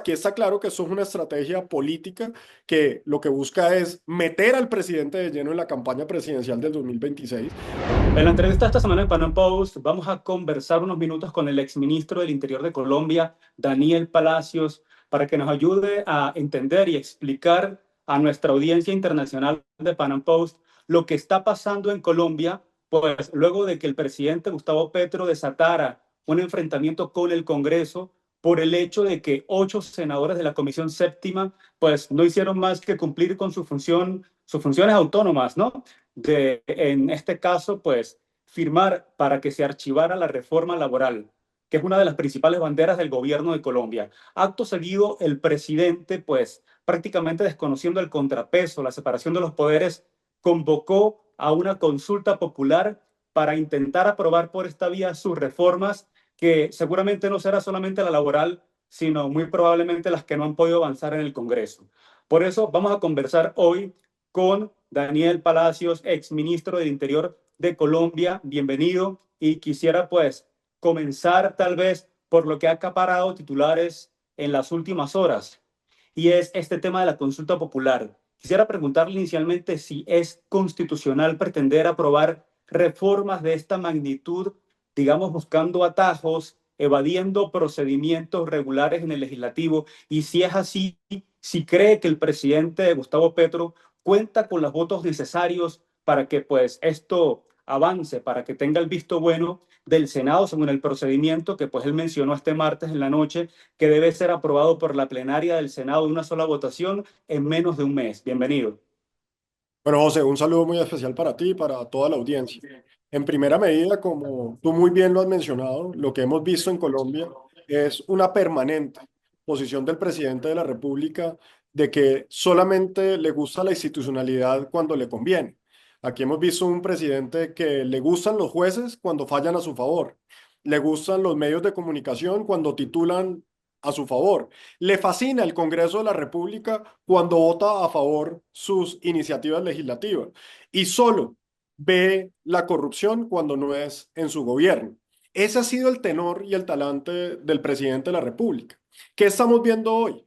aquí está claro que eso es una estrategia política que lo que busca es meter al presidente de lleno en la campaña presidencial del 2026. En la entrevista esta semana en Panam Post vamos a conversar unos minutos con el exministro del Interior de Colombia, Daniel Palacios, para que nos ayude a entender y explicar a nuestra audiencia internacional de Panam Post lo que está pasando en Colombia, pues luego de que el presidente Gustavo Petro desatara un enfrentamiento con el Congreso por el hecho de que 8 senadores de la Comisión Séptima pues no hicieron más que cumplir con su función, sus funciones autónomas, ¿no? En este caso, pues, firmar para que se archivara la reforma laboral, que es una de las principales banderas del gobierno de Colombia. Acto seguido, el presidente, pues, prácticamente desconociendo el contrapeso, la separación de los poderes, convocó a una consulta popular para intentar aprobar por esta vía sus reformas, que seguramente no será solamente la laboral, sino muy probablemente las que no han podido avanzar en el Congreso. Por eso vamos a conversar hoy con Daniel Palacios, exministro del Interior de Colombia. Bienvenido. Y quisiera pues comenzar tal vez por lo que ha acaparado titulares en las últimas horas, y es este tema de la consulta popular. Quisiera preguntarle inicialmente si es constitucional pretender aprobar reformas de esta magnitud, digamos, buscando atajos, evadiendo procedimientos regulares en el legislativo, y si es así, si cree que el presidente Gustavo Petro cuenta con los votos necesarios para que pues esto avance, para que tenga el visto bueno del Senado según el procedimiento que pues él mencionó este martes en la noche, que debe ser aprobado por la plenaria del Senado de una sola votación en menos de un mes. Bienvenido. Bueno, José, un saludo muy especial para ti y para toda la audiencia. En primera medida, como tú muy bien lo has mencionado, lo que hemos visto en Colombia es una permanente posición del presidente de la República de que solamente le gusta la institucionalidad cuando le conviene. Aquí hemos visto un presidente que le gustan los jueces cuando fallan a su favor, le gustan los medios de comunicación cuando titulan a su favor. Le fascina el Congreso de la República cuando vota a favor sus iniciativas legislativas y solo ve la corrupción cuando no es en su gobierno. Ese ha sido el tenor y el talante del presidente de la República. ¿Qué estamos viendo hoy?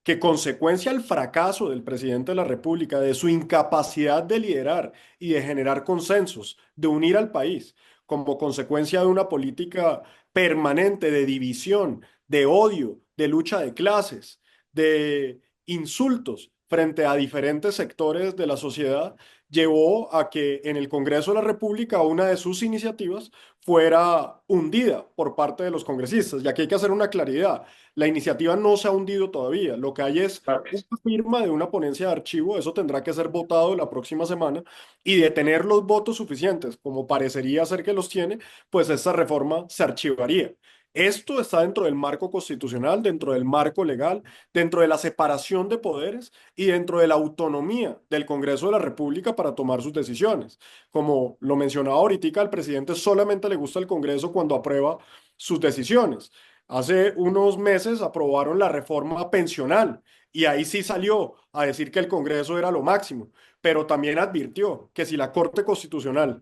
Que consecuencia al fracaso del presidente de la República, de su incapacidad de liderar y de generar consensos, de unir al país, como consecuencia de una política permanente de división, de odio, de lucha de clases, de insultos frente a diferentes sectores de la sociedad, llevó a que en el Congreso de la República una de sus iniciativas fuera hundida por parte de los congresistas. Y aquí hay que hacer una claridad. La iniciativa no se ha hundido todavía. Lo que hay es una firma de una ponencia de archivo. Eso tendrá que ser votado la próxima semana. Y de tener los votos suficientes, como parecería ser que los tiene, pues esta reforma se archivaría. Esto está dentro del marco constitucional, dentro del marco legal, dentro de la separación de poderes y dentro de la autonomía del Congreso de la República para tomar sus decisiones. Como lo mencionaba ahorita, al presidente solamente le gusta el Congreso cuando aprueba sus decisiones. Hace unos meses aprobaron la reforma pensional y ahí sí salió a decir que el Congreso era lo máximo, pero también advirtió que si la Corte Constitucional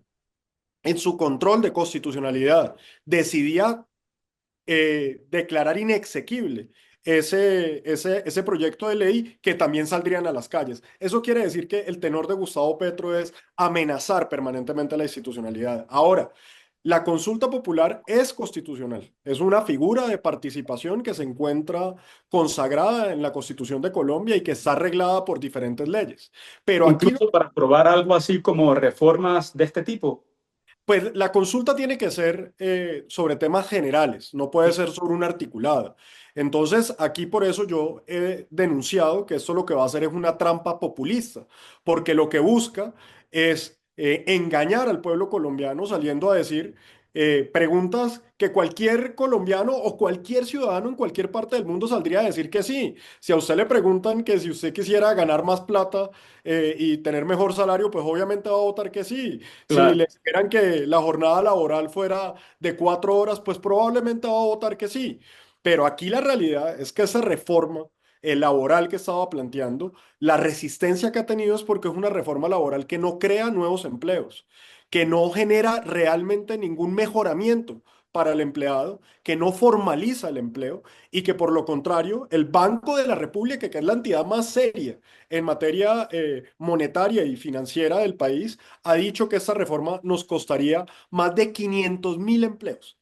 en su control de constitucionalidad decidía declarar inexequible ese proyecto de ley, que también saldrían a las calles. Eso quiere decir que el tenor de Gustavo Petro es amenazar permanentemente la institucionalidad. Ahora, la consulta popular es constitucional, es una figura de participación que se encuentra consagrada en la Constitución de Colombia y que está arreglada por diferentes leyes. Pero aquí Incluso para aprobar algo así como reformas de este tipo. pues la consulta tiene que ser sobre temas generales, no puede ser sobre una articulada. Entonces, aquí por eso yo he denunciado que esto lo que va a hacer es una trampa populista, porque lo que busca es engañar al pueblo colombiano saliendo a decir preguntas que cualquier colombiano o cualquier ciudadano en cualquier parte del mundo saldría a decir que sí. Si a usted le preguntan que si usted quisiera ganar más plata y tener mejor salario, pues obviamente va a votar que sí. Si Claro. le esperan que la jornada laboral fuera de 4 horas, pues probablemente va a votar que sí. Pero aquí la realidad es que esa reforma laboral que estaba planteando, la resistencia que ha tenido es porque es una reforma laboral que no crea nuevos empleos, que no genera realmente ningún mejoramiento para el empleado, que no formaliza el empleo y que por lo contrario el Banco de la República, que es la entidad más seria en materia monetaria y financiera del país, ha dicho que esta reforma nos costaría más de 500.000 empleos.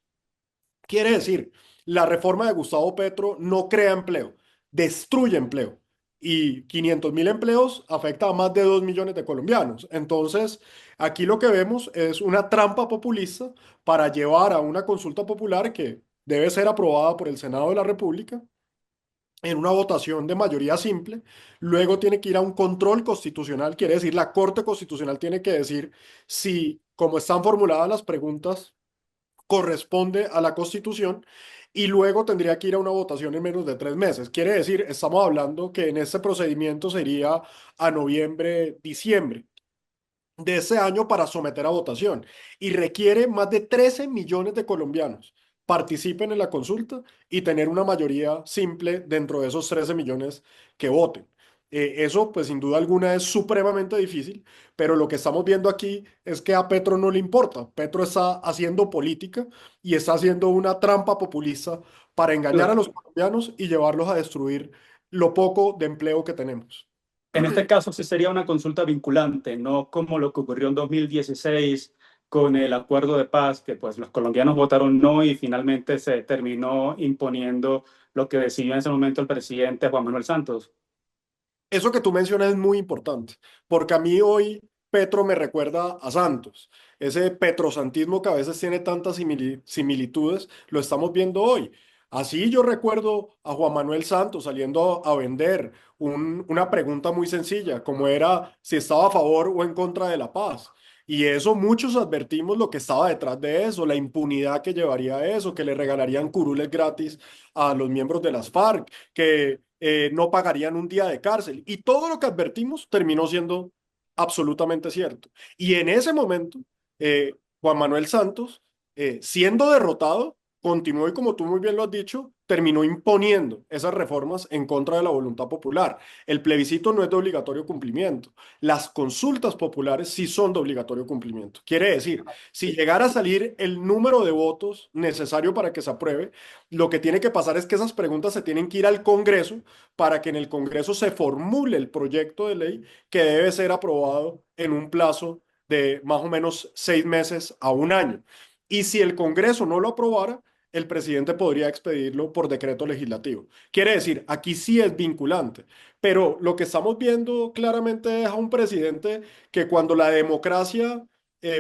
Quiere decir, la reforma de Gustavo Petro no crea empleo, destruye empleo. Y 500.000 empleos afecta a más de 2 millones de colombianos. Entonces, aquí lo que vemos es una trampa populista para llevar a una consulta popular que debe ser aprobada por el Senado de la República en una votación de mayoría simple. Luego tiene que ir a un control constitucional, quiere decir, la Corte Constitucional tiene que decir si, como están formuladas las preguntas, corresponde a la Constitución y luego tendría que ir a una votación en menos de 3 meses. Quiere decir, estamos hablando que en este procedimiento sería a noviembre, diciembre de ese año para someter a votación y requiere más de 13 millones de colombianos participen en la consulta y tener una mayoría simple dentro de esos 13 millones que voten. Eso, pues sin duda alguna, es supremamente difícil, pero lo que estamos viendo aquí es que a Petro no le importa. Petro está haciendo política y está haciendo una trampa populista para engañar a los colombianos y llevarlos a destruir lo poco de empleo que tenemos. En este caso sí sería una consulta vinculante, no como lo que ocurrió en 2016 con el acuerdo de paz, que pues los colombianos votaron no y finalmente se terminó imponiendo lo que decidió en ese momento el presidente Juan Manuel Santos. Eso que tú mencionas es muy importante, porque a mí hoy Petro me recuerda a Santos. Ese petrosantismo que a veces tiene tantas similitudes, lo estamos viendo hoy. Así yo recuerdo a Juan Manuel Santos saliendo a vender una pregunta muy sencilla, como era si estaba a favor o en contra de la paz. Y eso muchos advertimos lo que estaba detrás de eso, la impunidad que llevaría a eso, que le regalarían curules gratis a los miembros de las FARC, que no pagarían un día de cárcel. Y todo lo que advertimos terminó siendo absolutamente cierto. Y en ese momento, Juan Manuel Santos, siendo derrotado, continuó y como tú muy bien lo has dicho, terminó imponiendo esas reformas en contra de la voluntad popular. El plebiscito no es de obligatorio cumplimiento. Las consultas populares sí son de obligatorio cumplimiento. Quiere decir, si llegara a salir el número de votos necesario para que se apruebe, lo que tiene que pasar es que esas preguntas se tienen que ir al Congreso para que en el Congreso se formule el proyecto de ley que debe ser aprobado en un plazo de más o menos 6 meses a un año. Y si el Congreso no lo aprobara, el presidente podría expedirlo por decreto legislativo. Quiere decir, aquí sí es vinculante, pero lo que estamos viendo claramente es a un presidente que cuando la democracia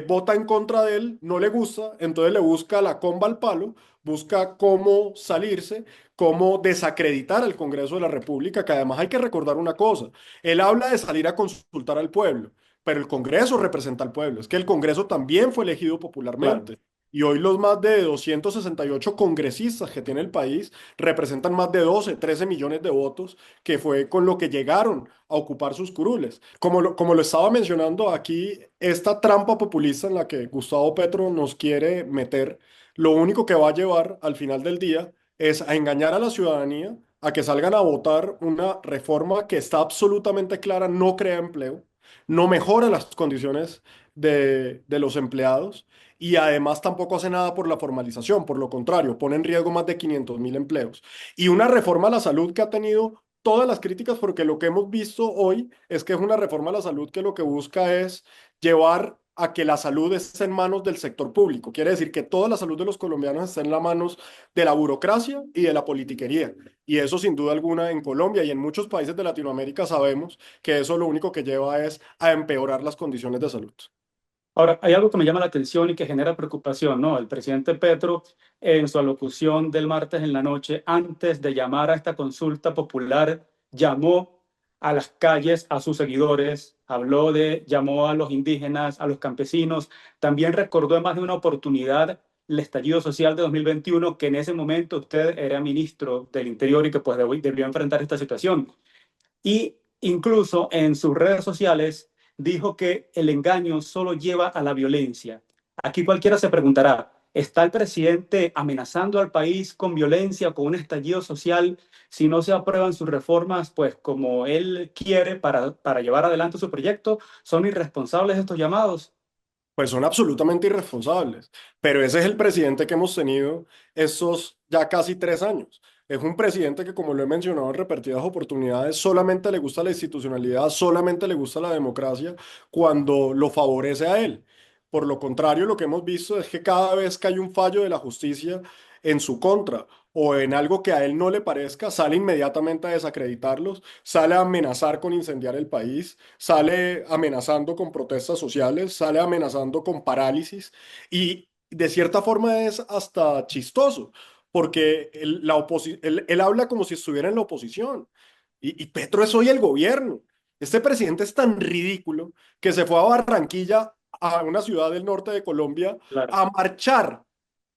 vota en contra de él, no le gusta, entonces le busca la comba al palo, busca cómo salirse, cómo desacreditar al Congreso de la República, que además hay que recordar una cosa, él habla de salir a consultar al pueblo, pero el Congreso representa al pueblo, es que el Congreso también fue elegido Claro. popularmente. Y hoy los más de 268 congresistas que tiene el país representan más de 12, 13 millones de votos, que fue con lo que llegaron a ocupar sus curules. Como lo estaba mencionando aquí, esta trampa populista en la que Gustavo Petro nos quiere meter, lo único que va a llevar al final del día es a engañar a la ciudadanía, a que salgan a votar una reforma que está absolutamente clara, no crea empleo, no mejora las condiciones de los empleados y además tampoco hace nada por la formalización, por lo contrario, pone en riesgo más de 500.000 empleos. Y una reforma a la salud que ha tenido todas las críticas, porque lo que hemos visto hoy es que es una reforma a la salud que lo que busca es llevar a que la salud esté en manos del sector público. Quiere decir que toda la salud de los colombianos está en las manos de la burocracia y de la politiquería. Y eso sin duda alguna en Colombia y en muchos países de Latinoamérica sabemos que eso lo único que lleva es a empeorar las condiciones de salud. Ahora, hay algo que me llama la atención y que genera preocupación, ¿no? El presidente Petro, en su alocución del martes en la noche, antes de llamar a esta consulta popular, llamó a las calles a sus seguidores, llamó a los indígenas, a los campesinos, también recordó en más de una oportunidad el estallido social de 2021, que en ese momento usted era ministro del Interior y que pues debió enfrentar esta situación. Y incluso en sus redes sociales dijo que el engaño solo lleva a la violencia. Aquí cualquiera se preguntará, ¿está el presidente amenazando al país con violencia, con un estallido social, si no se aprueban sus reformas, pues como él quiere para llevar adelante su proyecto? ¿Son irresponsables estos llamados? Pues son absolutamente irresponsables. Pero ese es el presidente que hemos tenido estos ya casi 3 años. Es un presidente que, como lo he mencionado en repetidas oportunidades, solamente le gusta la institucionalidad, solamente le gusta la democracia cuando lo favorece a él. Por lo contrario, lo que hemos visto es que cada vez que hay un fallo de la justicia en su contra o en algo que a él no le parezca, sale inmediatamente a desacreditarlos, sale a amenazar con incendiar el país, sale amenazando con protestas sociales, sale amenazando con parálisis y de cierta forma es hasta chistoso, porque él habla como si estuviera en la oposición y Petro es hoy el gobierno. Este presidente es tan ridículo que se fue a Barranquilla, a una ciudad del norte de Colombia, Claro. a marchar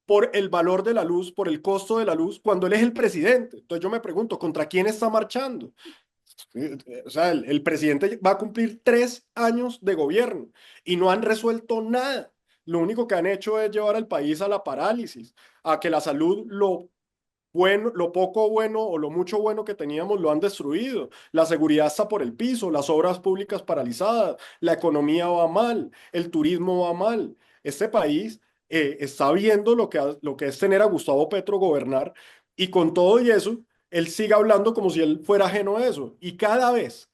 por el valor de la luz, por el costo de la luz, cuando él es el presidente. Entonces yo me pregunto, ¿contra quién está marchando? O sea, el presidente va a cumplir 3 años de gobierno y no han resuelto nada. Lo único que han hecho es llevar al país a la parálisis, a que la salud, lo bueno, lo poco bueno o lo mucho bueno que teníamos lo han destruido. La seguridad está por el piso, las obras públicas paralizadas, la economía va mal, el turismo va mal. Este país está viendo lo que es tener a Gustavo Petro gobernar y con todo y eso, él sigue hablando como si él fuera ajeno a eso. Y cada vez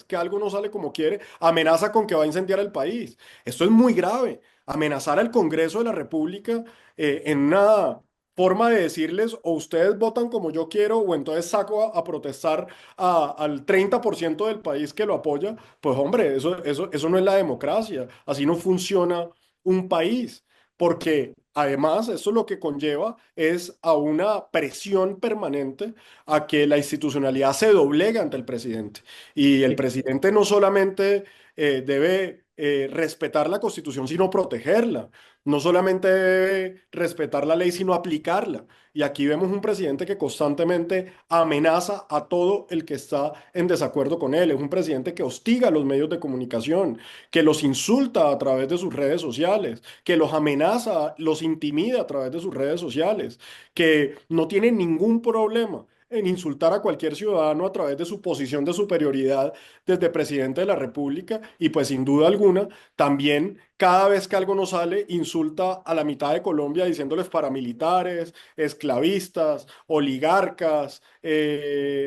que algo no sale como quiere, amenaza con que va a incendiar el país. Esto es muy grave. Amenazar al Congreso de la República en una forma de decirles o ustedes votan como yo quiero o entonces saco a protestar al 30% del país que lo apoya, pues hombre, eso no es la democracia, así no funciona un país, porque además eso lo que conlleva es a una presión permanente a que la institucionalidad se doblega ante el presidente. Y el Sí. presidente no solamente debe respetar la Constitución, sino protegerla. No solamente debe respetar la ley, sino aplicarla. Y aquí vemos un presidente que constantemente amenaza a todo el que está en desacuerdo con él. Es un presidente que hostiga a los medios de comunicación, que los insulta a través de sus redes sociales, que los amenaza, los intimida a través de sus redes sociales, que no tiene ningún problema en insultar a cualquier ciudadano a través de su posición de superioridad desde presidente de la República y pues sin duda alguna también cada vez que algo no sale insulta a la mitad de Colombia diciéndoles paramilitares, esclavistas, oligarcas,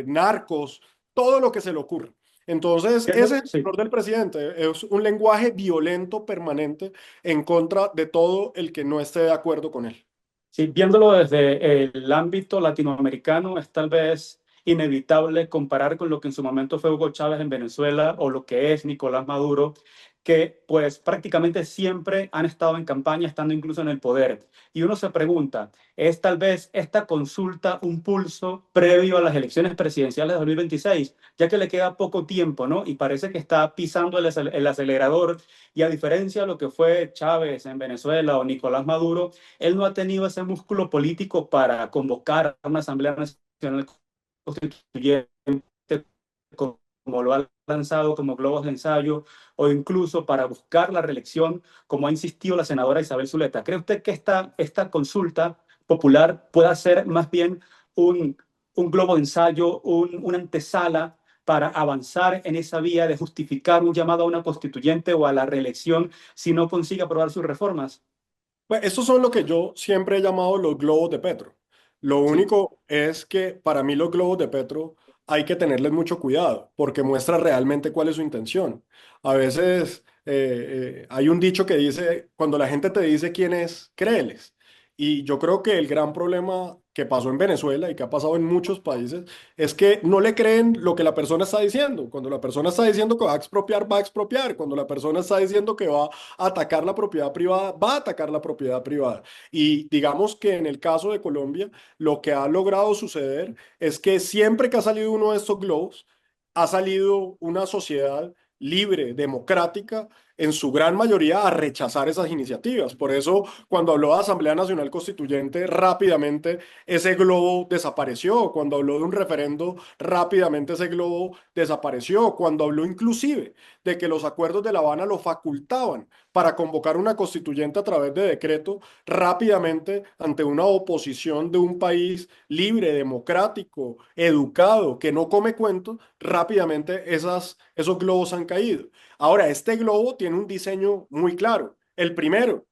narcos, todo lo que se le ocurra. Entonces, ese es el Sí. error del presidente, es un lenguaje violento permanente en contra de todo el que no esté de acuerdo con él. Sí, viéndolo desde el ámbito latinoamericano, es tal vez inevitable comparar con lo que en su momento fue Hugo Chávez en Venezuela o lo que es Nicolás Maduro, que pues prácticamente siempre han estado en campaña, estando incluso en el poder. Y uno se pregunta, ¿es tal vez esta consulta un pulso previo a las elecciones presidenciales de 2026? Ya que le queda poco tiempo, ¿no? Y parece que está pisando el acelerador. Y a diferencia de lo que fue Chávez en Venezuela o Nicolás Maduro, él no ha tenido ese músculo político para convocar a una Asamblea Nacional Constituyente como lo ha lanzado como globos de ensayo o incluso para buscar la reelección, como ha insistido la senadora Isabel Zuleta. ¿Cree usted que esta consulta popular pueda ser más bien un, un globo de ensayo, una antesala para avanzar en esa vía de justificar un llamado a una constituyente o a la reelección si no consigue aprobar sus reformas? Pues estos son lo que yo siempre he llamado los globos de Petro. Lo Sí. único es que para mí los globos de Petro hay que tenerles mucho cuidado porque muestra realmente cuál es su intención. A veces hay un dicho que dice, cuando la gente te dice quién es, créeles. Y yo creo que el gran problema que pasó en Venezuela y que ha pasado en muchos países es que no le creen lo que la persona está diciendo. Cuando la persona está diciendo que va a expropiar, va a expropiar. Cuando la persona está diciendo que va atacar la propiedad privada, va a atacar la propiedad privada. Y digamos que en el caso de Colombia, lo que ha logrado suceder es que siempre que ha salido uno de estos globos, ha salido una sociedad libre, democrática, en su gran mayoría a rechazar esas iniciativas. Por eso, cuando habló de Asamblea Nacional Constituyente, rápidamente ese globo desapareció. Cuando habló de un referendo, rápidamente ese globo desapareció. Cuando habló inclusive de que los acuerdos de La Habana lo facultaban para convocar una constituyente a través de decreto, rápidamente ante una oposición de un país libre, democrático, educado, que no come cuentos, rápidamente esos globos han caído. Ahora, este globo tiene un diseño muy claro. El primero,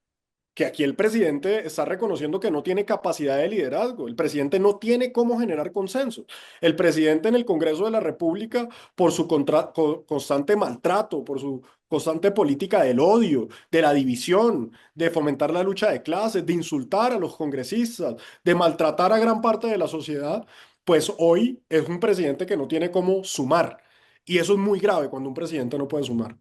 que aquí el presidente está reconociendo que no tiene capacidad de liderazgo. El presidente no tiene cómo generar consenso. El presidente en el Congreso de la República, por su constante maltrato, por su constante política del odio, de la división, de fomentar la lucha de clases, de insultar a los congresistas, de maltratar a gran parte de la sociedad, pues hoy es un presidente que no tiene cómo sumar. Y eso es muy grave cuando un presidente no puede sumar.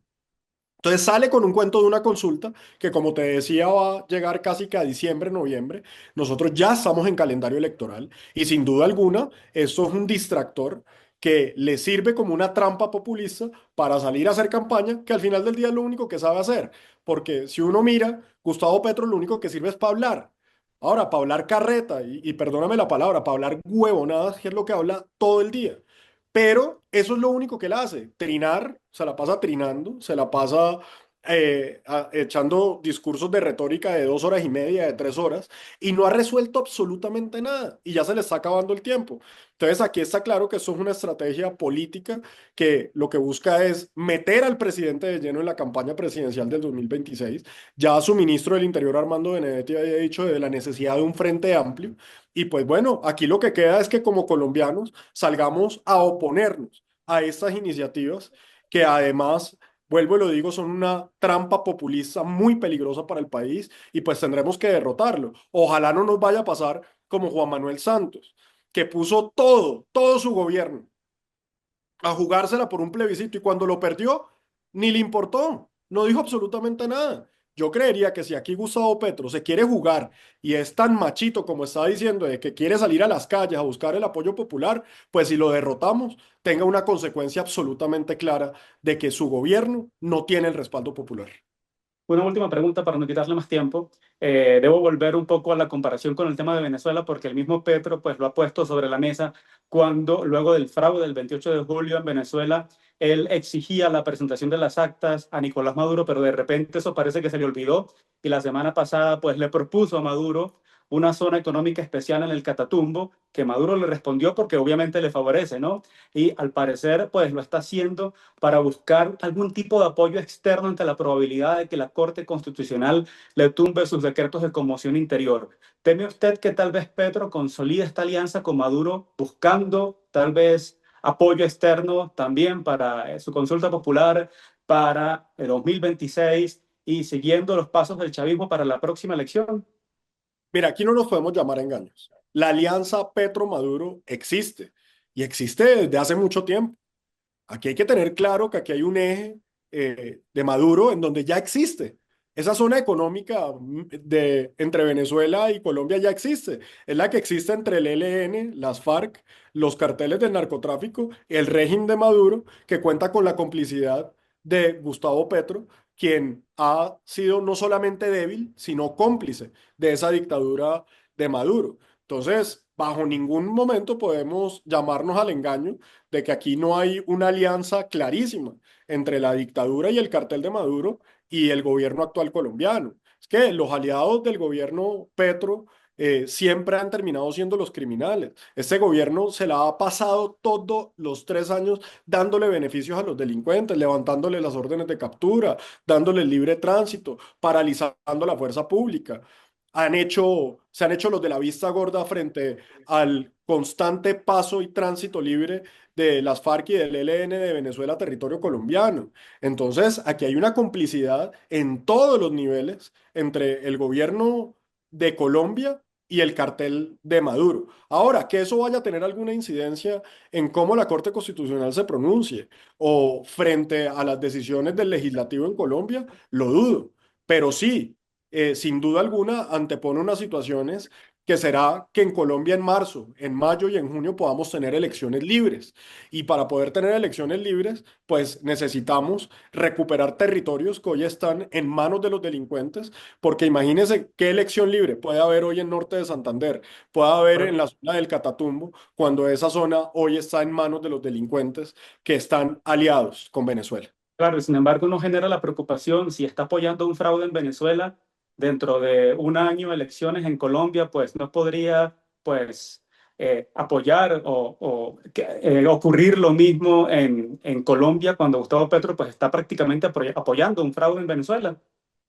Entonces sale con un cuento de una consulta que, como te decía, va a llegar casi que a diciembre, noviembre. Nosotros ya estamos en calendario electoral y sin duda alguna esto es un distractor que le sirve como una trampa populista para salir a hacer campaña, que al final del día es lo único que sabe hacer. Porque si uno mira, Gustavo Petro lo único que sirve es para hablar. Ahora, para hablar carreta, y perdóname la palabra, para hablar huevonadas, que es lo que habla todo el día. Pero eso es lo único que él hace, trinar, se la pasa trinando, se la pasa echando discursos de retórica de 2 horas y media, de 3 horas, y no ha resuelto absolutamente nada, y ya se le está acabando el tiempo. Entonces aquí está claro que eso es una estrategia política que lo que busca es meter al presidente de lleno en la campaña presidencial del 2026. Ya su ministro del Interior, Armando Benedetti, había dicho de la necesidad de un frente amplio, y pues bueno, aquí lo que queda es que como colombianos salgamos a oponernos a estas iniciativas que además, vuelvo y lo digo, son una trampa populista muy peligrosa para el país y pues tendremos que derrotarlo. Ojalá no nos vaya a pasar como Juan Manuel Santos, que puso todo su gobierno a jugársela por un plebiscito y cuando lo perdió, ni le importó, no dijo absolutamente nada. Yo creería que si aquí Gustavo Petro se quiere jugar y es tan machito como está diciendo de que quiere salir a las calles a buscar el apoyo popular, pues si lo derrotamos, tenga una consecuencia absolutamente clara de que su gobierno no tiene el respaldo popular. Una última pregunta para no quitarle más tiempo. Debo volver un poco a la comparación con el tema de Venezuela porque el mismo Petro pues lo ha puesto sobre la mesa cuando luego del fraude del 28 de julio en Venezuela él exigía la presentación de las actas a Nicolás Maduro, pero de repente eso parece que se le olvidó y la semana pasada pues le propuso a Maduro una zona económica especial en el Catatumbo que Maduro le respondió porque obviamente le favorece, ¿no? Y al parecer pues lo está haciendo para buscar algún tipo de apoyo externo ante la probabilidad de que la Corte Constitucional le tumbe sus decretos de conmoción interior. ¿Teme usted que tal vez Petro consolide esta alianza con Maduro buscando tal vez apoyo externo también para su consulta popular para el 2026 y siguiendo los pasos del chavismo para la próxima elección? Mira, aquí no nos podemos llamar a engaños. La alianza Petro-Maduro existe y existe desde hace mucho tiempo. Aquí hay que tener claro que aquí hay un eje de Maduro en donde ya existe. Esa zona económica entre Venezuela y Colombia ya existe. Es la que existe entre el ELN, las FARC, los carteles del narcotráfico, el régimen de Maduro, que cuenta con la complicidad de Gustavo Petro, quien ha sido no solamente débil, sino cómplice de esa dictadura de Maduro. Entonces, bajo ningún momento podemos llamarnos al engaño de que aquí no hay una alianza clarísima entre la dictadura y el cartel de Maduro y el gobierno actual colombiano. Es que los aliados del gobierno Petro siempre han terminado siendo los criminales. Este gobierno se la ha pasado todos los 3 años dándole beneficios a los delincuentes, levantándole las órdenes de captura, dándole libre tránsito, paralizando la fuerza pública. Se han hecho los de la vista gorda frente al constante paso y tránsito libre de las FARC y del ELN de Venezuela a territorio colombiano. Entonces, aquí hay una complicidad en todos los niveles entre el gobierno de Colombia y el cartel de Maduro. Ahora, que eso vaya a tener alguna incidencia en cómo la Corte Constitucional se pronuncie o frente a las decisiones del legislativo en Colombia, lo dudo. Pero sí, sin duda alguna, antepone unas situaciones que será que en Colombia en marzo, en mayo y en junio podamos tener elecciones libres. Y para poder tener elecciones libres, pues necesitamos recuperar territorios que hoy están en manos de los delincuentes, porque imagínense qué elección libre puede haber hoy en norte de Santander, puede haber en la zona del Catatumbo, cuando esa zona hoy está en manos de los delincuentes que están aliados con Venezuela. Claro, y sin embargo, uno genera la preocupación si está apoyando un fraude en Venezuela dentro de un año elecciones en Colombia, pues no podría pues apoyar o ocurrir lo mismo en Colombia cuando Gustavo Petro pues está prácticamente apoyando un fraude en Venezuela.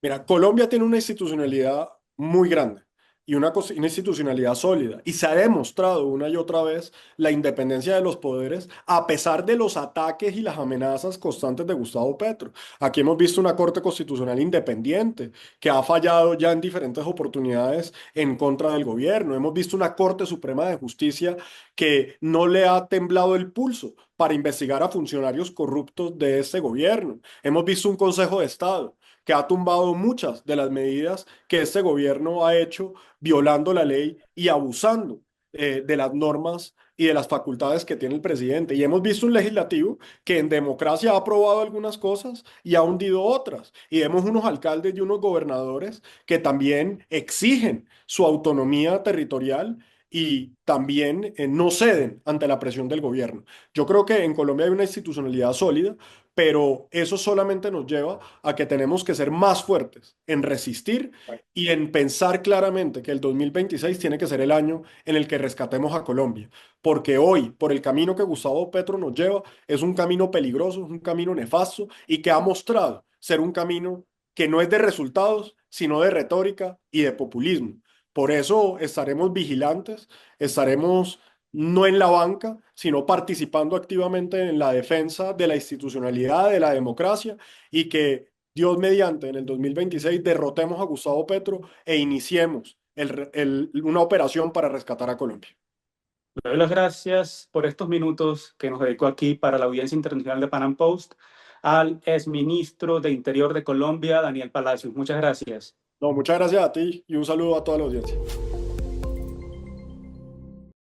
Mira, Colombia tiene una institucionalidad muy grande y una institucionalidad sólida y se ha demostrado una y otra vez la independencia de los poderes a pesar de los ataques y las amenazas constantes de Gustavo Petro. Aquí hemos visto una Corte Constitucional independiente que ha fallado ya en diferentes oportunidades en contra del gobierno. Hemos visto una Corte Suprema de Justicia que no le ha temblado el pulso para investigar a funcionarios corruptos de este gobierno. Hemos visto un Consejo de Estado que ha tumbado muchas de las medidas que este gobierno ha hecho violando la ley y abusando de las normas y de las facultades que tiene el presidente. Y hemos visto un legislativo que en democracia ha aprobado algunas cosas y ha hundido otras. Y vemos unos alcaldes y unos gobernadores que también exigen su autonomía territorial y también no ceden ante la presión del gobierno. Yo creo que en Colombia hay una institucionalidad sólida, pero eso solamente nos lleva a que tenemos que ser más fuertes en resistir y en pensar claramente que el 2026 tiene que ser el año en el que rescatemos a Colombia, porque hoy, por el camino que Gustavo Petro nos lleva, es un camino peligroso, es un camino nefasto y que ha mostrado ser un camino que no es de resultados, sino de retórica y de populismo. Por eso estaremos vigilantes, estaremos no en la banca, sino participando activamente en la defensa de la institucionalidad, de la democracia y que Dios mediante en el 2026 derrotemos a Gustavo Petro e iniciemos una operación para rescatar a Colombia. Le doy las gracias por estos minutos que nos dedicó aquí para la audiencia internacional de Pan Am Post al exministro de Interior de Colombia, Daniel Palacios. Muchas gracias. No, muchas gracias a ti y un saludo a toda la audiencia.